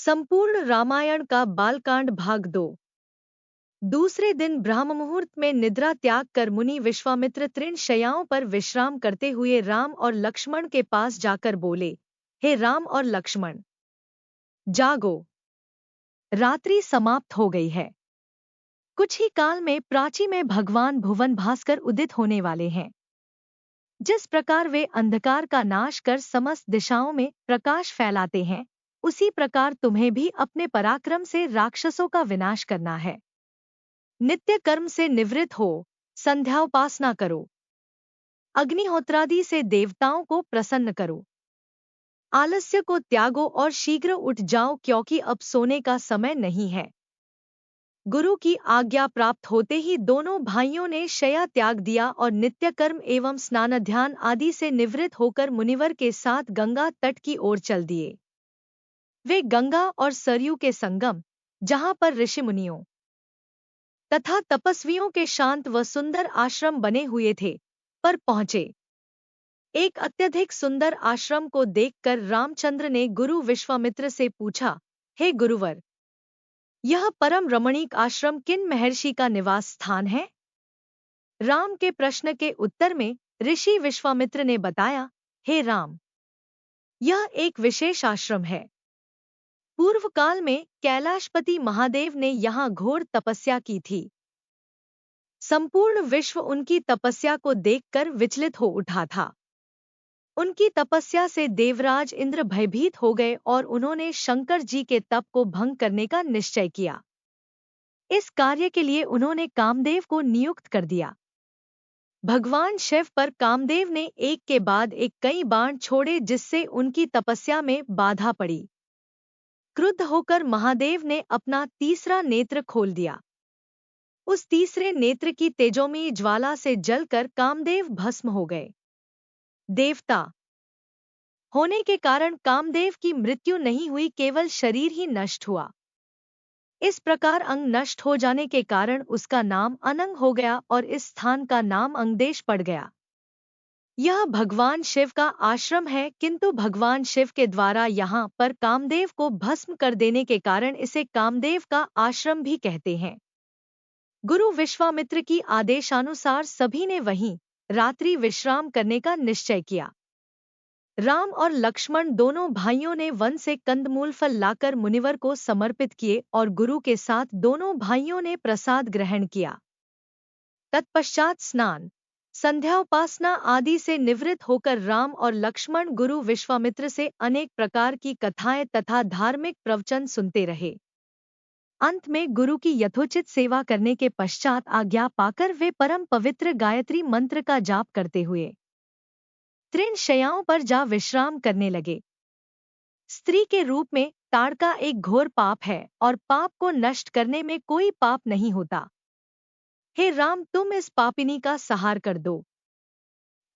संपूर्ण रामायण का बालकांड भाग 2। दूसरे दिन ब्रह्ममुहूर्त में निद्रा त्याग कर मुनि विश्वामित्र तृण शैयाओं पर विश्राम करते हुए राम और लक्ष्मण के पास जाकर बोले, हे राम और लक्ष्मण, जागो, रात्रि समाप्त हो गई है। कुछ ही काल में प्राची में भगवान भुवन भास्कर उदित होने वाले हैं। जिस प्रकार वे अंधकार का नाश कर समस्त दिशाओं में प्रकाश फैलाते हैं, उसी प्रकार तुम्हें भी अपने पराक्रम से राक्षसों का विनाश करना है। नित्य कर्म से निवृत्त हो, संध्याउपासना करो, अग्निहोत्रादि से देवताओं को प्रसन्न करो, आलस्य को त्यागो और शीघ्र उठ जाओ, क्योंकि अब सोने का समय नहीं है। गुरु की आज्ञा प्राप्त होते ही दोनों भाइयों ने शय्या त्याग दिया और नित्य कर्म एवं स्नान ध्यान आदि से निवृत्त होकर मुनिवर के साथ गंगा तट की ओर चल दिए। वे गंगा और सरयू के संगम, जहां पर ऋषि मुनियों तथा तपस्वियों के शांत व सुंदर आश्रम बने हुए थे, पर पहुंचे। एक अत्यधिक सुंदर आश्रम को देखकर रामचंद्र ने गुरु विश्वामित्र से पूछा, हे गुरुवर, यह परम रमणीक आश्रम किन महर्षि का निवास स्थान है? राम के प्रश्न के उत्तर में ऋषि विश्वामित्र ने बताया, हे राम, यह एक विशेष आश्रम है। पूर्व काल में कैलाशपति महादेव ने यहाँ घोर तपस्या की थी। संपूर्ण विश्व उनकी तपस्या को देखकर विचलित हो उठा था। उनकी तपस्या से देवराज इंद्र भयभीत हो गए और उन्होंने शंकर जी के तप को भंग करने का निश्चय किया। इस कार्य के लिए उन्होंने कामदेव को नियुक्त कर दिया। भगवान शिव पर कामदेव ने एक के बाद एक कई बाण छोड़े, जिससे उनकी तपस्या में बाधा पड़ी। क्रुद्ध होकर महादेव ने अपना तीसरा नेत्र खोल दिया। उस तीसरे नेत्र की तेजोमयी ज्वाला से जलकर कामदेव भस्म हो गए। देवता होने के कारण कामदेव की मृत्यु नहीं हुई, केवल शरीर ही नष्ट हुआ। इस प्रकार अंग नष्ट हो जाने के कारण उसका नाम अनंग हो गया और इस स्थान का नाम अंगदेश पड़ गया। यह भगवान शिव का आश्रम है, किंतु भगवान शिव के द्वारा यहाँ पर कामदेव को भस्म कर देने के कारण इसे कामदेव का आश्रम भी कहते हैं। गुरु विश्वामित्र की आदेशानुसार सभी ने वहीं रात्रि विश्राम करने का निश्चय किया। राम और लक्ष्मण दोनों भाइयों ने वन से कंदमूल फल लाकर मुनिवर को समर्पित किए और गुरु के साथ दोनों भाइयों ने प्रसाद ग्रहण किया। तत्पश्चात स्नान, संध्याउपासना आदि से निवृत्त होकर राम और लक्ष्मण गुरु विश्वामित्र से अनेक प्रकार की कथाएं तथा धार्मिक प्रवचन सुनते रहे। अंत में गुरु की यथोचित सेवा करने के पश्चात आज्ञा पाकर वे परम पवित्र गायत्री मंत्र का जाप करते हुए तृण शैयाओं पर जा विश्राम करने लगे। स्त्री के रूप में ताड़का एक घोर पाप है और पाप को नष्ट करने में कोई पाप नहीं होता। हे राम, तुम इस पापिनी का संहार कर दो।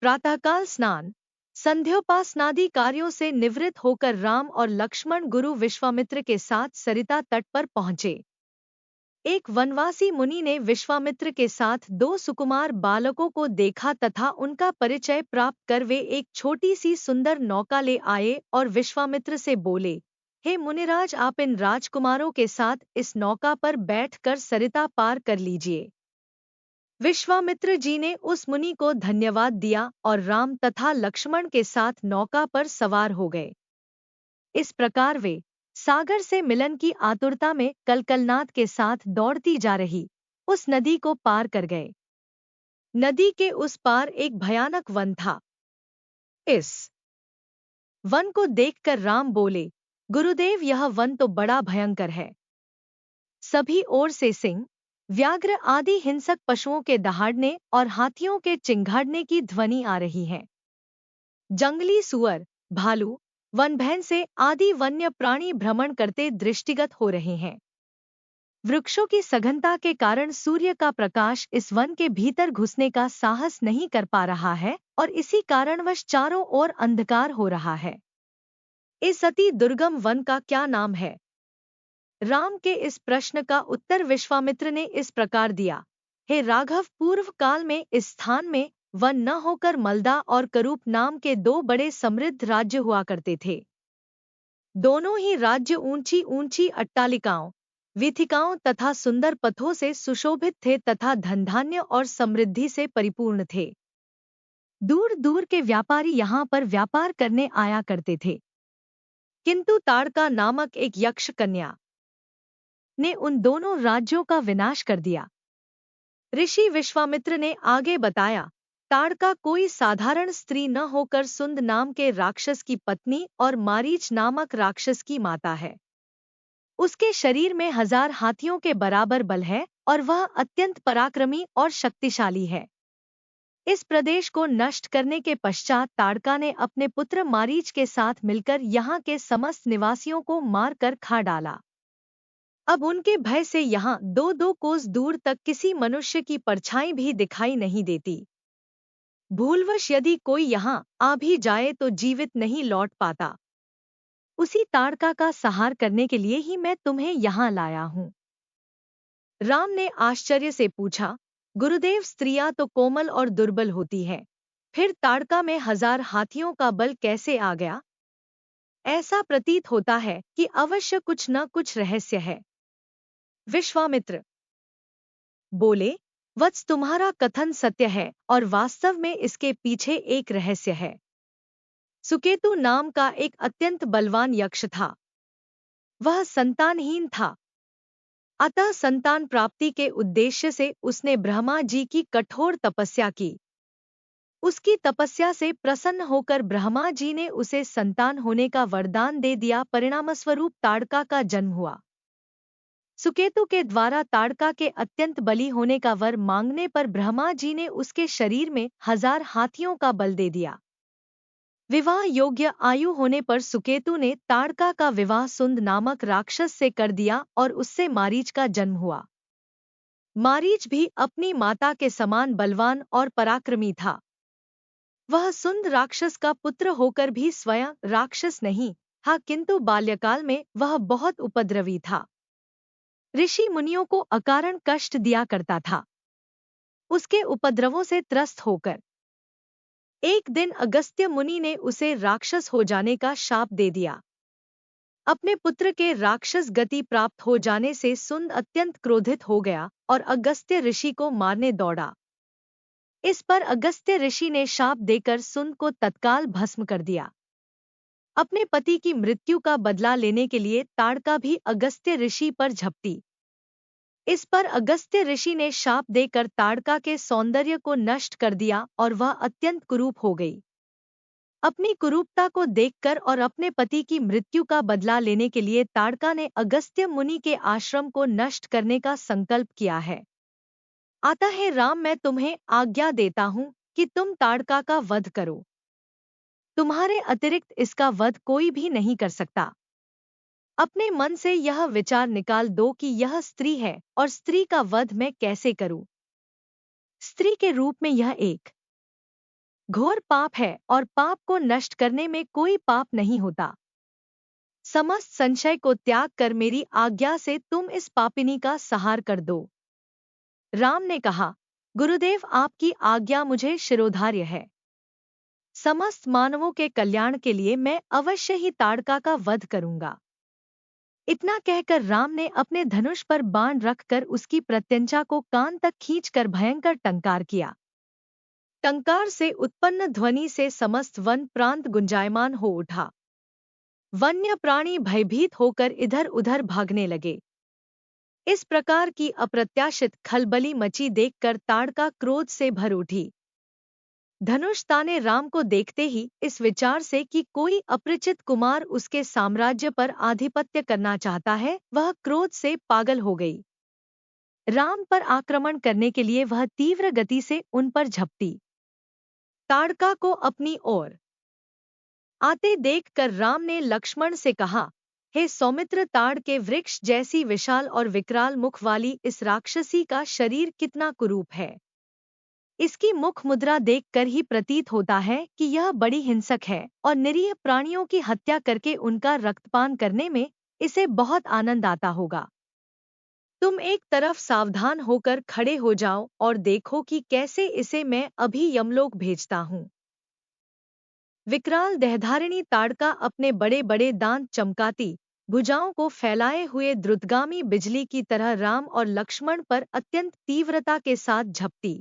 प्रातःकाल स्नान, संध्योपासनादि कार्यों से निवृत्त होकर राम और लक्ष्मण गुरु विश्वामित्र के साथ सरिता तट पर पहुंचे। एक वनवासी मुनि ने विश्वामित्र के साथ दो सुकुमार बालकों को देखा तथा उनका परिचय प्राप्त कर वे एक छोटी सी सुंदर नौका ले आए और विश्वामित्र से बोले, हे मुनिराज, आप इन राजकुमारों के साथ इस नौका पर बैठकर सरिता पार कर लीजिए। विश्वामित्र जी ने उस मुनि को धन्यवाद दिया और राम तथा लक्ष्मण के साथ नौका पर सवार हो गए। इस प्रकार वे सागर से मिलन की आतुरता में कलकलनाथ के साथ दौड़ती जा रही उस नदी को पार कर गए। नदी के उस पार एक भयानक वन था। इस वन को देखकर राम बोले, गुरुदेव, यह वन तो बड़ा भयंकर है। सभी ओर से सिंह, व्याघ्र आदि हिंसक पशुओं के दहाड़ने और हाथियों के चिंघाड़ने की ध्वनि आ रही है। जंगली सुअर, भालू, वन भैंसे आदि वन्य प्राणी भ्रमण करते दृष्टिगत हो रहे हैं। वृक्षों की सघनता के कारण सूर्य का प्रकाश इस वन के भीतर घुसने का साहस नहीं कर पा रहा है और इसी कारणवश चारों ओर अंधकार हो रहा है। इस अति दुर्गम वन का क्या नाम है? राम के इस प्रश्न का उत्तर विश्वामित्र ने इस प्रकार दिया, हे राघव, पूर्व काल में इस स्थान में वन न होकर मलदा और करूप नाम के दो बड़े समृद्ध राज्य हुआ करते थे। दोनों ही राज्य ऊंची ऊंची अट्टालिकाओं, वीथिकाओं तथा सुंदर पथों से सुशोभित थे तथा धनधान्य और समृद्धि से परिपूर्ण थे। दूर दूर के व्यापारी यहाँ पर व्यापार करने आया करते थे। किंतु ताड़का नामक एक यक्ष कन्या ने उन दोनों राज्यों का विनाश कर दिया। ऋषि विश्वामित्र ने आगे बताया, ताड़का कोई साधारण स्त्री न होकर सुंद नाम के राक्षस की पत्नी और मारीच नामक राक्षस की माता है। उसके शरीर में 1000 हाथियों के बराबर बल है और वह अत्यंत पराक्रमी और शक्तिशाली है। इस प्रदेश को नष्ट करने के पश्चात ताड़का ने अपने पुत्र मारीच के साथ मिलकर यहाँ के समस्त निवासियों को मारकर खा डाला। अब उनके भय से यहाँ 2-2 कोस दूर तक किसी मनुष्य की परछाई भी दिखाई नहीं देती। भूलवश यदि कोई यहाँ आ भी जाए तो जीवित नहीं लौट पाता। उसी ताड़का का संहार करने के लिए ही मैं तुम्हें यहाँ लाया हूँ। राम ने आश्चर्य से पूछा, गुरुदेव, स्त्रियां तो कोमल और दुर्बल होती है, फिर ताड़का में 1000 हाथियों का बल कैसे आ गया? ऐसा प्रतीत होता है कि अवश्य कुछ न कुछ रहस्य है। विश्वामित्र बोले, वत्स, तुम्हारा कथन सत्य है और वास्तव में इसके पीछे एक रहस्य है। सुकेतु नाम का एक अत्यंत बलवान यक्ष था। वह संतानहीन था। अतः संतान प्राप्ति के उद्देश्य से उसने ब्रह्मा जी की कठोर तपस्या की। उसकी तपस्या से प्रसन्न होकर ब्रह्मा जी ने उसे संतान होने का वरदान दे दिया। परिणामस्वरूप ताड़का का जन्म हुआ। सुकेतु के द्वारा ताड़का के अत्यंत बली होने का वर मांगने पर ब्रह्मा जी ने उसके शरीर में 1000 हाथियों का बल दे दिया। विवाह योग्य आयु होने पर सुकेतु ने ताड़का का विवाह सुंद नामक राक्षस से कर दिया और उससे मारीच का जन्म हुआ। मारीच भी अपनी माता के समान बलवान और पराक्रमी था। वह सुंद राक्षस का पुत्र होकर भी स्वयं राक्षस नहीं था, किंतु बाल्यकाल में वह बहुत उपद्रवी था। ऋषि मुनियों को अकारण कष्ट दिया करता था। उसके उपद्रवों से त्रस्त होकर एक दिन अगस्त्य मुनि ने उसे राक्षस हो जाने का शाप दे दिया। अपने पुत्र के राक्षस गति प्राप्त हो जाने से सुंद अत्यंत क्रोधित हो गया और अगस्त्य ऋषि को मारने दौड़ा। इस पर अगस्त्य ऋषि ने शाप देकर सुंद को तत्काल भस्म कर दिया। अपने पति की मृत्यु का बदला लेने के लिए ताड़का भी अगस्त्य ऋषि पर झपटी। इस पर अगस्त्य ऋषि ने शाप देकर ताड़का के सौंदर्य को नष्ट कर दिया और वह अत्यंत कुरूप हो गई। अपनी कुरूपता को देखकर और अपने पति की मृत्यु का बदला लेने के लिए ताड़का ने अगस्त्य मुनि के आश्रम को नष्ट करने का संकल्प किया है। अतः हे राम, मैं तुम्हें आज्ञा देता हूँ कि तुम ताड़का का वध करो। तुम्हारे अतिरिक्त इसका वध कोई भी नहीं कर सकता। अपने मन से यह विचार निकाल दो कि यह स्त्री है और स्त्री का वध मैं कैसे करूं। स्त्री के रूप में यह एक घोर पाप है और पाप को नष्ट करने में कोई पाप नहीं होता। समस्त संशय को त्याग कर मेरी आज्ञा से तुम इस पापिनी का संहार कर दो। राम ने कहा, गुरुदेव, आपकी आज्ञा मुझे शिरोधार्य है। समस्त मानवों के कल्याण के लिए मैं अवश्य ही ताड़का का वध करूंगा। इतना कहकर राम ने अपने धनुष पर बाण रखकर उसकी प्रत्यंचा को कान तक खींचकर भयंकर टंकार किया। टंकार से उत्पन्न ध्वनि से समस्त वन प्रांत गुंजायमान हो उठा। वन्य प्राणी भयभीत होकर इधर उधर भागने लगे। इस प्रकार की अप्रत्याशित खलबली मची देखकर ताड़का क्रोध से भर उठी। धनुष ताने राम को देखते ही इस विचार से कि कोई अपरिचित कुमार उसके साम्राज्य पर आधिपत्य करना चाहता है, वह क्रोध से पागल हो गई। राम पर आक्रमण करने के लिए वह तीव्र गति से उन पर झपटी। ताड़का को अपनी ओर आते देखकर राम ने लक्ष्मण से कहा, हे सौमित्र, ताड़ के वृक्ष जैसी विशाल और विकराल मुख वाली इस राक्षसी का शरीर कितना कुरूप है। इसकी मुख मुद्रा देखकर ही प्रतीत होता है कि यह बड़ी हिंसक है और निरीह प्राणियों की हत्या करके उनका रक्तपान करने में इसे बहुत आनंद आता होगा। तुम एक तरफ सावधान होकर खड़े हो जाओ और देखो कि कैसे इसे मैं अभी यमलोक भेजता हूँ। विकराल देहधारिणी ताड़का अपने बड़े बड़े दांत चमकाती भुजाओं को फैलाए हुए द्रुतगामी बिजली की तरह राम और लक्ष्मण पर अत्यंत तीव्रता के साथ झपटी।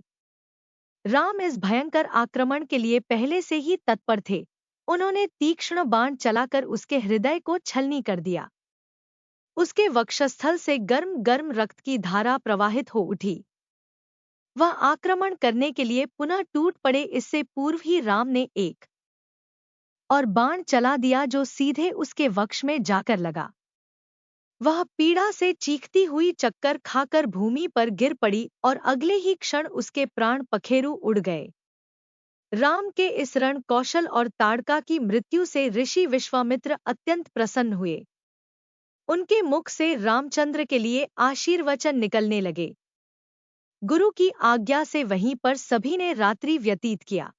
राम इस भयंकर आक्रमण के लिए पहले से ही तत्पर थे। उन्होंने तीक्ष्ण बाण चलाकर उसके हृदय को छलनी कर दिया। उसके वक्षस्थल से गर्म गर्म रक्त की धारा प्रवाहित हो उठी। वह आक्रमण करने के लिए पुनः टूट पड़े, इससे पूर्व ही राम ने एक और बाण चला दिया जो सीधे उसके वक्ष में जाकर लगा। वह पीड़ा से चीखती हुई चक्कर खाकर भूमि पर गिर पड़ी और अगले ही क्षण उसके प्राण पखेरु उड़ गए। राम के इस रण कौशल और ताड़का की मृत्यु से ऋषि विश्वामित्र अत्यंत प्रसन्न हुए। उनके मुख से रामचंद्र के लिए आशीर्वचन निकलने लगे। गुरु की आज्ञा से वहीं पर सभी ने रात्रि व्यतीत किया।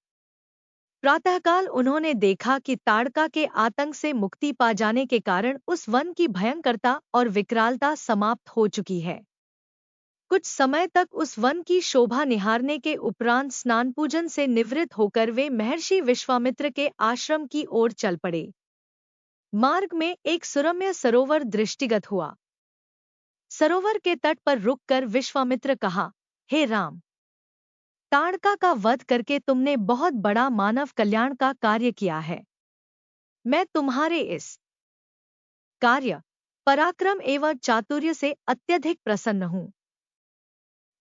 प्रातःकाल उन्होंने देखा कि ताड़का के आतंक से मुक्ति पा जाने के कारण उस वन की भयंकरता और विकरालता समाप्त हो चुकी है। कुछ समय तक उस वन की शोभा निहारने के उपरांत स्नान पूजन से निवृत्त होकर वे महर्षि विश्वामित्र के आश्रम की ओर चल पड़े। मार्ग में एक सुरम्य सरोवर दृष्टिगत हुआ। सरोवर के तट पर रुककर विश्वामित्र कहा, हे राम, ताड़का का वध करके तुमने बहुत बड़ा मानव कल्याण का कार्य किया है। मैं तुम्हारे इस कार्य, पराक्रम एवं चातुर्य से अत्यधिक प्रसन्न हूँ।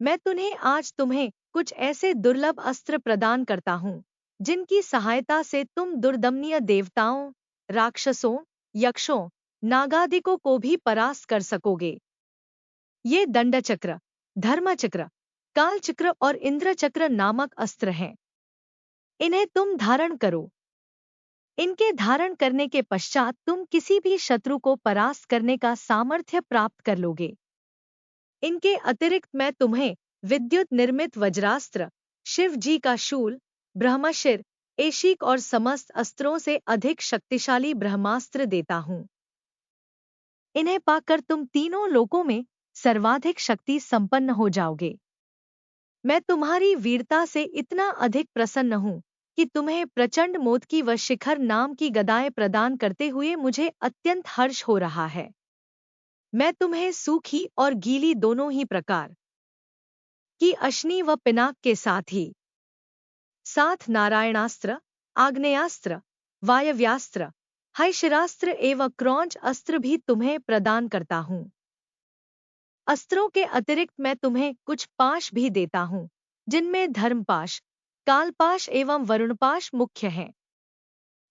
मैं तुम्हें कुछ ऐसे दुर्लभ अस्त्र प्रदान करता हूँ जिनकी सहायता से तुम दुर्दमनीय देवताओं, राक्षसों, यक्षों, नागादिकों को भी परास्त कर सकोगे। ये दंडचक्र, धर्मचक्र, कालचक्र और इंद्रचक्र नामक अस्त्र हैं। इन्हें तुम धारण करो। इनके धारण करने के पश्चात तुम किसी भी शत्रु को परास्त करने का सामर्थ्य प्राप्त कर लोगे। इनके अतिरिक्त मैं तुम्हें विद्युत निर्मित वज्रास्त्र, शिव जी का शूल, ब्रह्मशिर, एशिक और समस्त अस्त्रों से अधिक शक्तिशाली ब्रह्मास्त्र देता हूँ। इन्हें पाकर तुम तीनों लोकों में सर्वाधिक शक्ति संपन्न हो जाओगे। मैं तुम्हारी वीरता से इतना अधिक प्रसन्न हूँ कि तुम्हें प्रचंड मोदकी व शिखर नाम की गदाएं प्रदान करते हुए मुझे अत्यंत हर्ष हो रहा है। मैं तुम्हें सूखी और गीली दोनों ही प्रकार की अश्नि व पिनाक के साथ नारायणास्त्र, आग्नेयास्त्र, वायव्यास्त्र, हैशिरास्त्र एवं क्रौंच अस्त्र भी तुम्हें प्रदान करता हूँ। अस्त्रों के अतिरिक्त मैं तुम्हें कुछ पाश भी देता हूँ, जिनमें धर्मपाश, कालपाश एवं वरुणपाश मुख्य हैं।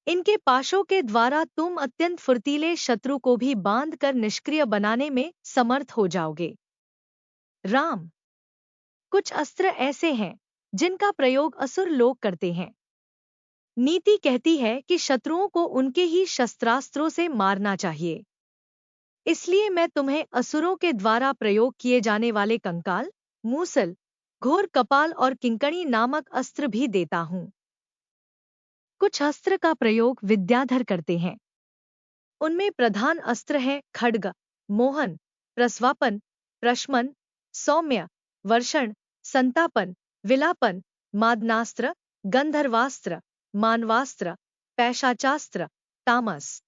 इनके पाशों के द्वारा तुम अत्यंत फुर्तीले शत्रु को भी बांधकर निष्क्रिय बनाने में समर्थ हो जाओगे। राम, कुछ अस्त्र ऐसे हैं जिनका प्रयोग असुर लोग करते हैं। नीति कहती है कि शत्रुओं को उनके ही शस्त्रास्त्रों से मारना चाहिए। इसलिए मैं तुम्हें असुरों के द्वारा प्रयोग किए जाने वाले कंकाल, मूसल, घोर कपाल और किंकणी नामक अस्त्र भी देता हूँ। कुछ अस्त्र का प्रयोग विद्याधर करते हैं। उनमें प्रधान अस्त्र हैं खड्ग, मोहन, प्रस्वापन, प्रशमन, सौम्य, वर्षण, संतापन, विलापन, मादनास्त्र, गंधर्वास्त्र, मानवास्त्र, पैशाचास्त्र, तामस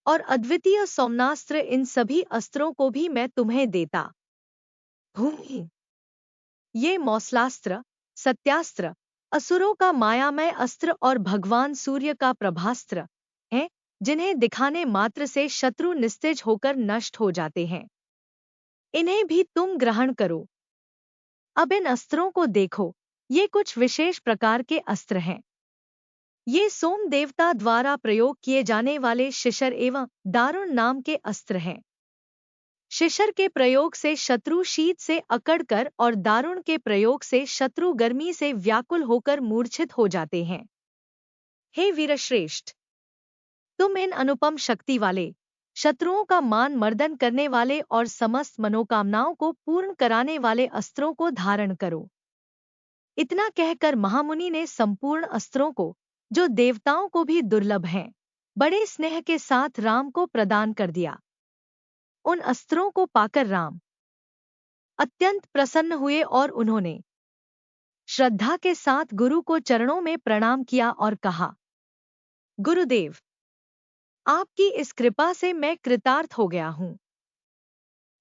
और अद्वितीय सोमनास्त्र। इन सभी अस्त्रों को भी मैं तुम्हें देता हूँ। ये मौसलास्त्र, सत्यास्त्र, असुरों का मायामय अस्त्र और भगवान सूर्य का प्रभास्त्र हैं, जिन्हें दिखाने मात्र से शत्रु निस्तेज होकर नष्ट हो जाते हैं। इन्हें भी तुम ग्रहण करो। अब इन अस्त्रों को देखो, ये कुछ विशेष प्रकार के अस्त्र हैं। ये सोम देवता द्वारा प्रयोग किए जाने वाले शिशर एवं दारुण नाम के अस्त्र हैं। शिशर के प्रयोग से शत्रु शीत से अकड़कर और दारुण के प्रयोग से शत्रु गर्मी से व्याकुल होकर मूर्छित हो जाते हैं। हे वीरश्रेष्ठ, तुम इन अनुपम शक्ति वाले, शत्रुओं का मान मर्दन करने वाले और समस्त मनोकामनाओं को पूर्ण कराने वाले अस्त्रों को धारण करो। इतना कहकर महामुनि ने संपूर्ण अस्त्रों को, जो देवताओं को भी दुर्लभ हैं, बड़े स्नेह के साथ राम को प्रदान कर दिया। उन अस्त्रों को पाकर राम अत्यंत प्रसन्न हुए और उन्होंने श्रद्धा के साथ गुरु को चरणों में प्रणाम किया और कहा, गुरुदेव, आपकी इस कृपा से मैं कृतार्थ हो गया हूँ।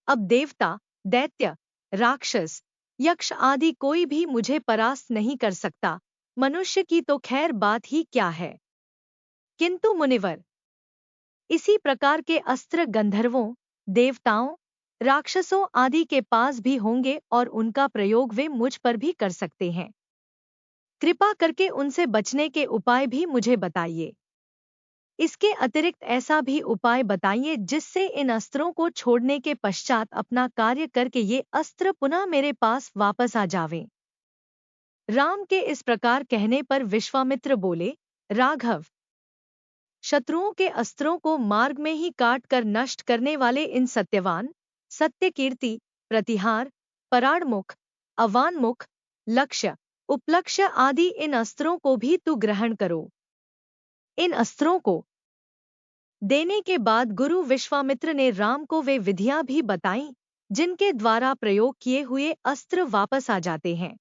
अब देवता, दैत्य, राक्षस, यक्ष आदि कोई भी मुझे परास्त नहीं कर सकता। मनुष्य की तो खैर बात ही क्या है। किंतु मुनिवर, इसी प्रकार के अस्त्र गंधर्वों, देवताओं, राक्षसों आदि के पास भी होंगे और उनका प्रयोग वे मुझ पर भी कर सकते हैं। कृपा करके उनसे बचने के उपाय भी मुझे बताइए। इसके अतिरिक्त ऐसा भी उपाय बताइए जिससे इन अस्त्रों को छोड़ने के पश्चात अपना कार्य करके ये अस्त्र पुनः मेरे पास वापस आ जावें। राम के इस प्रकार कहने पर विश्वामित्र बोले, राघव, शत्रुओं के अस्त्रों को मार्ग में ही काट कर नष्ट करने वाले इन सत्यवान, सत्यकीर्ति, प्रतिहार, पराणमुख, अवानमुख, लक्ष्य, उपलक्ष्य आदि इन अस्त्रों को भी तू ग्रहण करो। इन अस्त्रों को देने के बाद गुरु विश्वामित्र ने राम को वे विधियां भी बताईं जिनके द्वारा प्रयोग किए हुए अस्त्र वापस आ जाते हैं।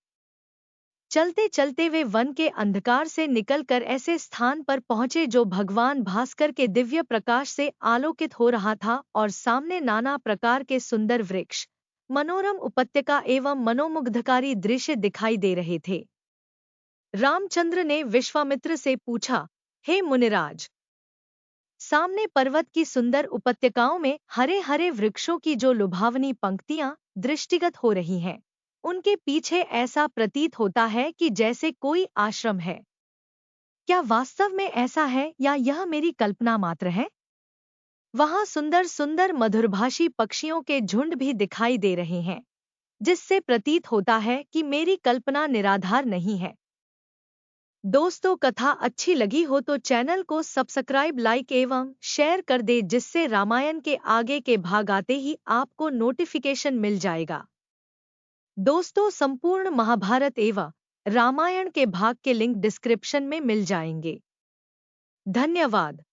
चलते चलते वे वन के अंधकार से निकलकर ऐसे स्थान पर पहुंचे जो भगवान भास्कर के दिव्य प्रकाश से आलोकित हो रहा था और सामने नाना प्रकार के सुंदर वृक्ष, मनोरम उपत्यका एवं मनोमुग्धकारी दृश्य दिखाई दे रहे थे। रामचंद्र ने विश्वामित्र से पूछा, हे मुनिराज, सामने पर्वत की सुंदर उपत्यकाओं में हरे हरे वृक्षों की जो लुभावनी पंक्तियां दृष्टिगत हो रही हैं, उनके पीछे ऐसा प्रतीत होता है कि जैसे कोई आश्रम है। क्या वास्तव में ऐसा है या यह मेरी कल्पना मात्र है? वहां सुंदर सुंदर मधुरभाषी पक्षियों के झुंड भी दिखाई दे रहे हैं, जिससे प्रतीत होता है कि मेरी कल्पना निराधार नहीं है। दोस्तों, कथा अच्छी लगी हो तो चैनल को सब्सक्राइब, लाइक एवं शेयर कर दे जिससे रामायण के आगे के भाग आते ही आपको नोटिफिकेशन मिल जाएगा। दोस्तों, संपूर्ण महाभारत एवं रामायण के भाग के लिंक डिस्क्रिप्शन में मिल जाएंगे। धन्यवाद।